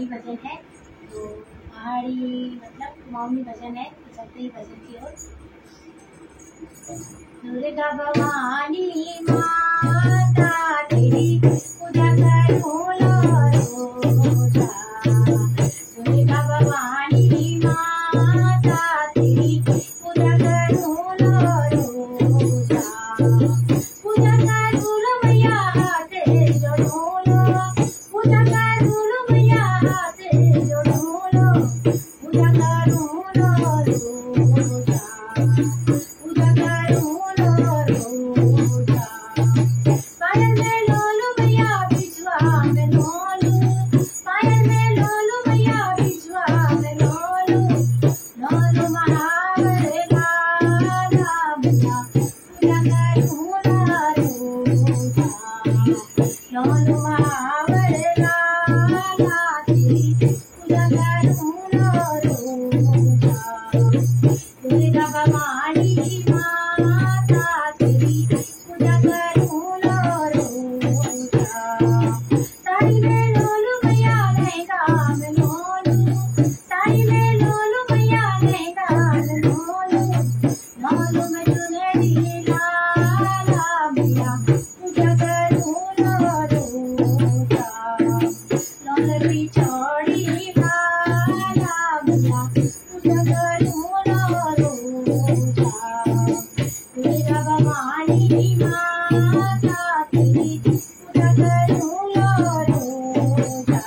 पहाड़ी भजन है। तो पहाड़ी मतलब मौनी भजन है, तो चलते ही भजन की ओर। दुर्गा भवानी माता तेरी पूजा करूं रोजा। दुर्गा भवानी माता तेरी पूजा करूं रोजा। पूजा करूं मैया हाथ जोड़ूं, पूजा करूं मैया हाथ जोड़ूं, पूजा करूं रोजा, पूजा करूं रोजा। पायल में लोलू मैया बिछुआ में लोलू, पायल में लोलू मैया बिछुआ में लोलू, लोलू महावर लाला मैया पूजा करूं रोजा। लोलू महावर लाला तेरी पूजा करूं रोजा। दुर्गा भवानी माता तेरी पूजा करूं रोजा। साड़ी में लोलू मैया लहंगा में लोलू, साड़ी में लोलू मैया लहंगा में लोलू, लोलू में चुनरी लाला मैया पूजा करूं रोजा। लोलू की चौड़ी लाला मैया पूजा करूं रोजा। दुर्गा भवानी माता तेरी पूजा करूं रोजा।